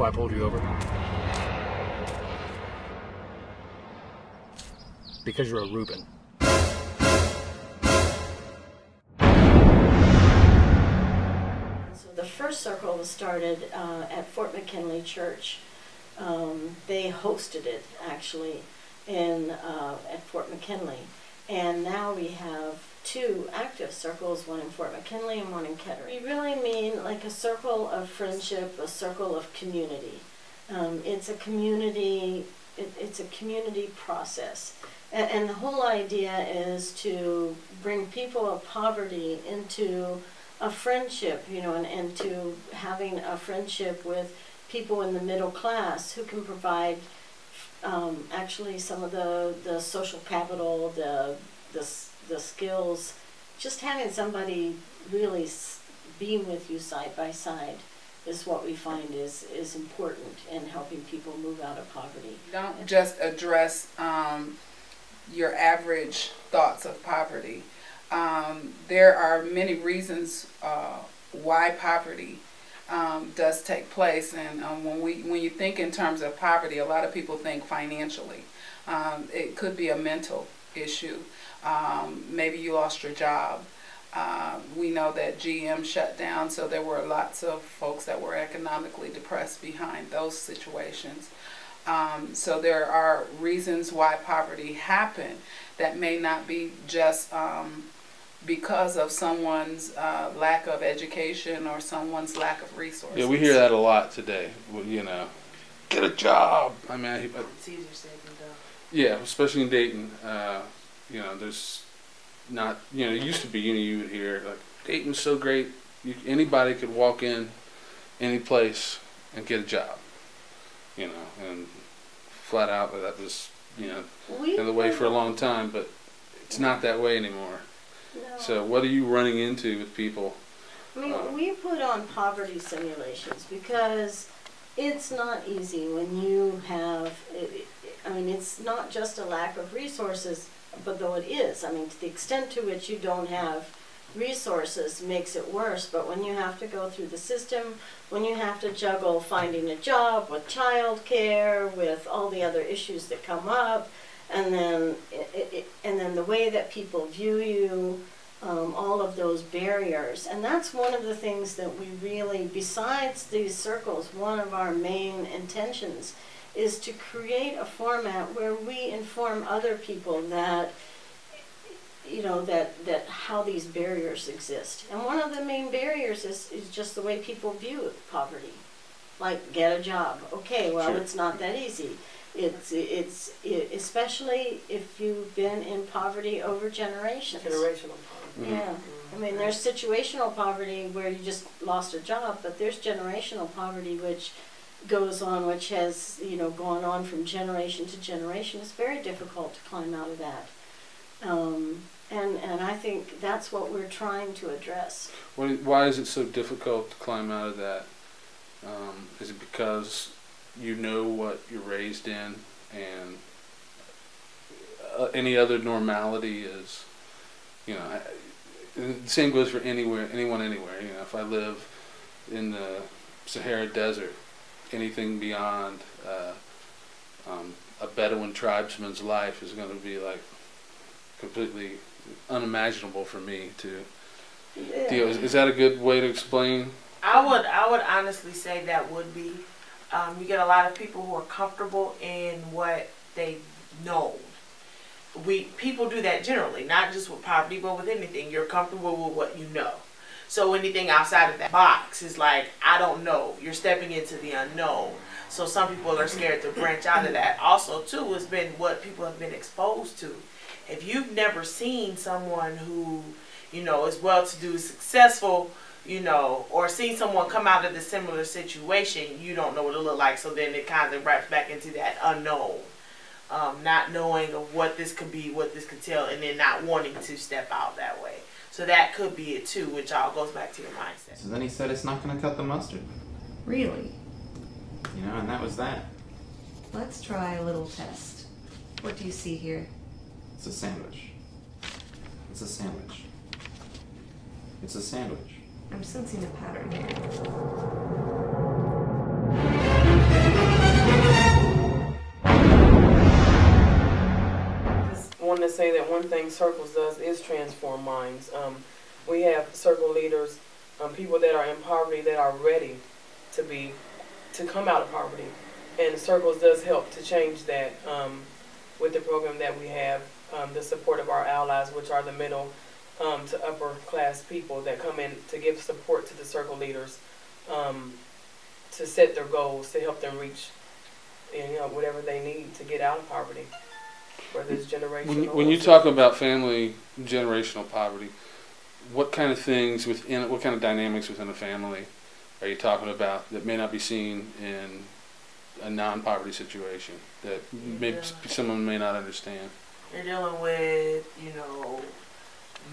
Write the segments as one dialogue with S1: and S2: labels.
S1: I pulled you over? Because you're a Reuben.
S2: So the first circle was started at Fort McKinley Church. They hosted it actually at Fort McKinley, and now we have 2 active circles, one in Fort McKinley and one in Kettering. We really mean like a circle of friendship, a circle of community. It's a community. It's a community process, and the whole idea is to bring people of poverty into a friendship, you know, and to having a friendship with people in the middle class who can provide actually some of the social capital, the skills. Just having somebody really being with you side by side is what we find is important in helping people move out of poverty.
S3: Don't just address your average thoughts of poverty. There are many reasons why poverty does take place, and when you think in terms of poverty, a lot of people think financially. It could be a mental issue. Maybe you lost your job. We know that GM shut down, so there were lots of folks that were economically depressed behind those situations. So there are reasons why poverty happened that may not be just because of someone's lack of education or someone's lack of resources.
S4: Yeah, we hear that a lot today. You know, get a job. I mean,
S5: it's easier said than done.
S4: Yeah, especially in Dayton. You know, there's not. You know, it used to be. You would hear like Dayton's so great. Anybody could walk in any place and get a job. You know, and flat out that was the way for a long time, but it's not that way anymore.
S2: No.
S4: So what are you running into with people?
S2: I mean, we put on poverty simulations because it's not easy when you have, I mean, it's not just a lack of resources, but though it is. I mean, to the extent to which you don't have resources makes it worse, but when you have to go through the system, when you have to juggle finding a job with child care, with all the other issues that come up, and then the way that people view you, all of those barriers. And that's one of the things that we really, besides these circles, one of our main intentions is to create a format where we inform other people that, you know, that how these barriers exist. And one of the main barriers is just the way people view poverty. Like, get a job. Okay, well,
S4: Sure.
S2: It's not that easy. It's especially if you've been in poverty over generations.
S5: Generational poverty.
S4: Mm-hmm.
S2: Yeah. I mean, there's situational poverty where you just lost a job, but there's generational poverty which goes on, which has, you know, gone on from generation to generation. It's very difficult to climb out of that. And I think that's what we're trying to address.
S4: Why is it so difficult to climb out of that? Is it because you know what you're raised in, and any other normality is, you know, the same goes for anyone anywhere. You know, if I live in the Sahara Desert, anything beyond a Bedouin tribesman's life is going to be like completely unimaginable for me to deal. Is that a good way to explain?
S5: I would honestly say that would be. You get a lot of people who are comfortable in what they know. People do that generally, not just with poverty, but with anything. You're comfortable with what you know. So anything outside of that box is like, I don't know. You're stepping into the unknown. So some people are scared to branch out of that. Also, too, has been what people have been exposed to. If you've never seen someone who, you know, is well-to-do, successful, you know, or seen someone come out of the similar situation, you don't know what it look like. So then it kind of wraps back into that unknown, not knowing of what this could be, what this could tell, and then not wanting to step out that way. So that could be it too, which all goes back to your mindset.
S6: So then he said it's not going to cut the mustard.
S7: Really?
S6: You know, and that was that.
S7: Let's try a little test. What do you see here?
S6: It's a sandwich. It's a sandwich. It's a sandwich.
S7: I'm sensing a pattern here.
S1: wanted to say that one thing Circles does is transform minds. We have circle leaders, people that are in poverty that are ready to come out of poverty. And Circles does help to change that with the program that we have, the support of our allies, which are the middle to upper class people that come in to give support to the circle leaders to set their goals, to help them reach whatever they need to get out of poverty, whether it's generational.
S4: When you talk about family generational poverty, what kind of things what kind of dynamics within a family are you talking about that may not be seen in a non-poverty situation that maybe someone may not understand?
S5: You're dealing with,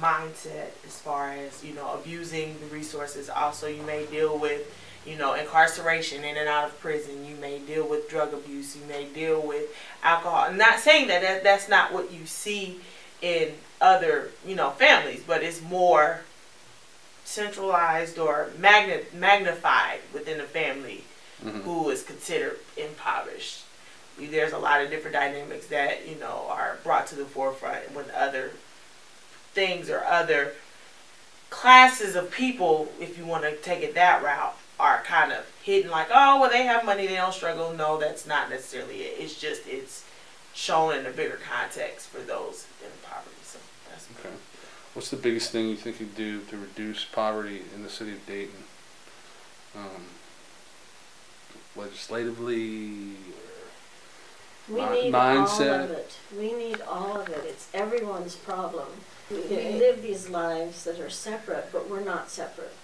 S5: mindset as far as, abusing the resources. Also, you may deal with, incarceration in and out of prison. You may deal with drug abuse. You may deal with alcohol. I'm not saying that that's not what you see in other, families, but it's more centralized or magnified within a family who is considered impoverished. There's a lot of different dynamics that, are brought to the forefront when other things or other classes of people, if you want to take it that route, are kind of hidden, like, oh, well, they have money, they don't struggle. No, that's not necessarily it. It's shown in a bigger context for those in poverty. So that's
S4: okay. What's the biggest thing you think you do to reduce poverty in the city of Dayton? Legislatively,
S2: we need
S4: mindset?
S2: all of it. We need all of it. It's everyone's problem. We live these lives that are separate, but we're not separate.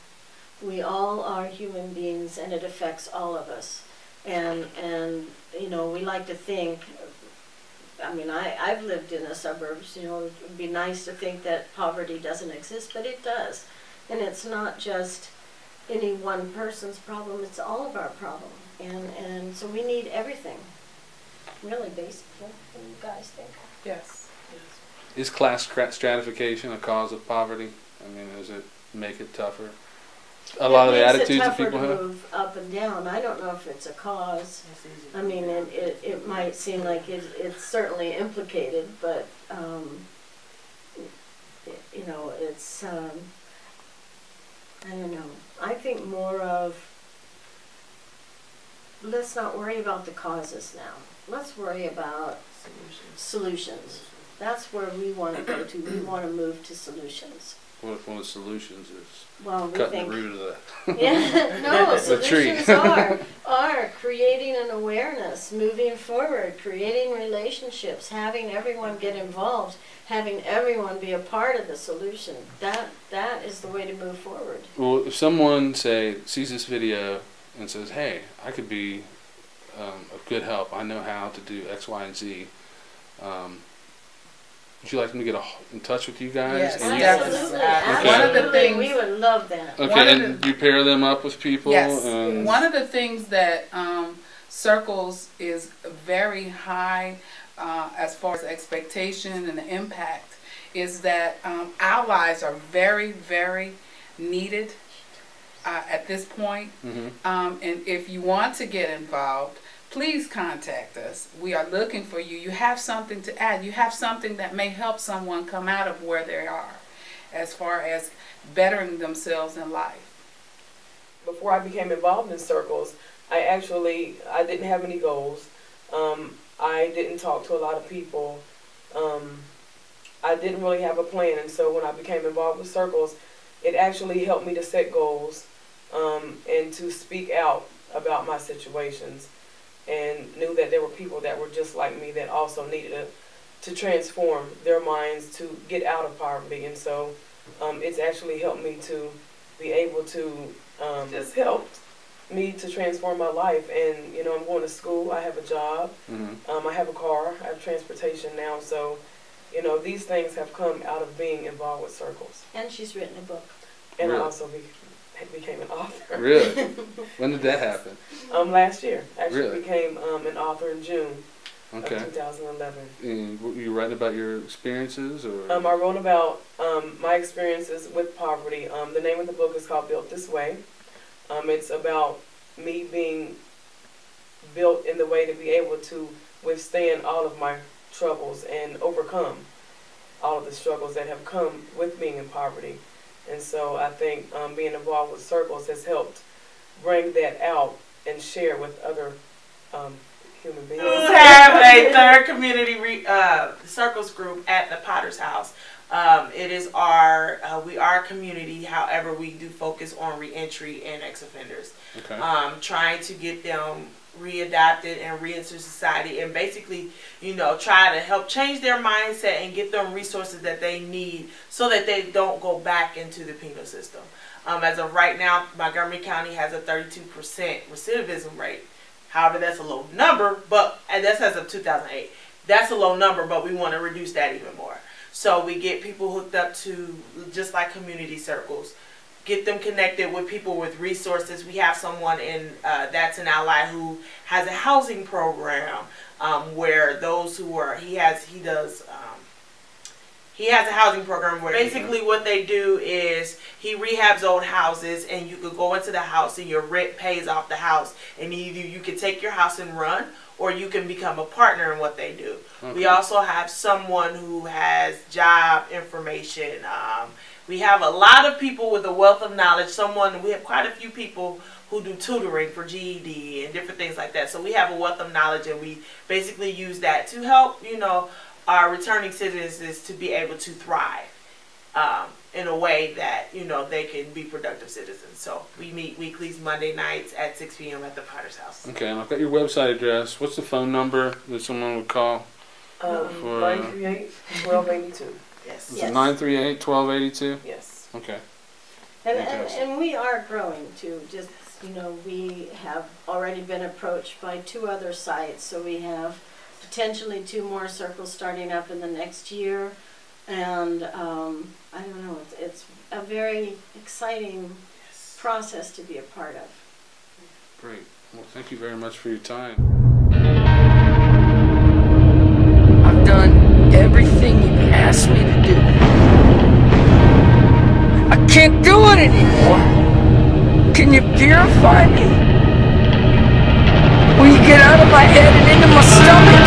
S2: We all are human beings, and it affects all of us. And we like to think, I've lived in the suburbs, it would be nice to think that poverty doesn't exist, but it does. And it's not just any one person's problem, it's all of our problem. And so we need everything. Really basic. What do you guys think?
S1: Yes.
S4: Is class stratification a cause of poverty? Does it make it tougher? A lot of the attitudes that people have?
S2: It makes it tougher to move up and down. I don't know if it's a cause. It might seem like it's certainly implicated, but, it's, I don't know. I think more of, let's not worry about the causes now. Let's worry about solutions. That's where we want to go to. We want to move to solutions.
S4: What if one of the solutions is
S2: we
S4: cutting
S2: think,
S4: the root of
S2: no,
S4: the tree?
S2: Solutions are creating an awareness, moving forward, creating relationships, having everyone get involved, having everyone be a part of the solution. That is the way to move forward.
S4: Well, if someone, sees this video and says, hey, I could be of good help, I know how to do X, Y, and Z, would you like them to get in touch with you guys?
S3: Yes,
S2: absolutely.
S4: Okay.
S3: One of the things,
S2: we would love that.
S4: Okay, and you pair them up with people?
S3: yes,
S4: And
S3: one of the things that Circles is very high as far as expectation and the impact is that allies are very, very needed at this point. And if you want to get involved, please contact us. We are looking for you. You have something to add. You have something that may help someone come out of where they are as far as bettering themselves in life.
S1: Before I became involved in Circles, I didn't have any goals. I didn't talk to a lot of people. I didn't really have a plan, and so when I became involved with Circles, it actually helped me to set goals and to speak out about my situations, and knew that there were people that were just like me that also needed to transform their minds to get out of poverty. And so it's actually helped me to be able to just helped me to transform my life. And I'm going to school, I have a job, I have a car, I have transportation now. So these things have come out of being involved with Circles.
S2: And she's written a book.
S1: And
S4: really?
S1: I also became an author.
S4: Really? When did that happen?
S1: Last year. Actually
S4: really?
S1: Became an author in June of
S4: Okay.
S1: 2011.
S4: And were you writing about your experiences, or?
S1: I wrote about my experiences with poverty. The name of the book is called Built This Way. It's about me being built in the way to be able to withstand all of my troubles and overcome all of the struggles that have come with being in poverty. And so I think being involved with Circles has helped bring that out and share with other human beings.
S5: We have a third community Circles group at the Potter's House. It is we are a community, however we do focus on reentry and ex-offenders.
S4: Okay.
S5: Trying to get them readapted and re-enter society, and basically, you know, try to help change their mindset and get them resources that they need so that they don't go back into the penal system. As of right now, Montgomery County has a 32% recidivism rate. However, that's a low number, and that's as of 2008. That's a low number, but we want to reduce that even more. So we get people hooked up to, just like community circles, get them connected with people with resources. We have someone that's an ally who has a housing program where those who are, he has a housing program where basically what they do is he rehabs old houses, and you could go into the house and your rent pays off the house, and either you can take your house and run, or you can become a partner in what they do. Okay. We also have someone who has job information. We have a lot of people with a wealth of knowledge. We have quite a few people who do tutoring for GED and different things like that. So we have a wealth of knowledge, and we basically use that to help, you know, our returning citizens to be able to thrive in a way that, you know, they can be productive citizens. So we meet weeklies, Monday nights at 6 p.m. at the Potter's House.
S4: Okay, and I've got your website address. What's the phone number that someone would call?
S1: 938-1282.
S5: Yes.
S4: Is it 938-1282?
S1: Yes.
S4: Okay.
S2: And we are growing too. Just, you know, we have already been approached by 2 other sites, so we have potentially 2 more circles starting up in the next year, and I don't know, it's a very exciting process to be a part of.
S4: Great. Well, thank you very much for your time.
S8: I've done everything you asked me to do. I can't do it anymore. Can you purify me? Will you get out of my head and into my stomach?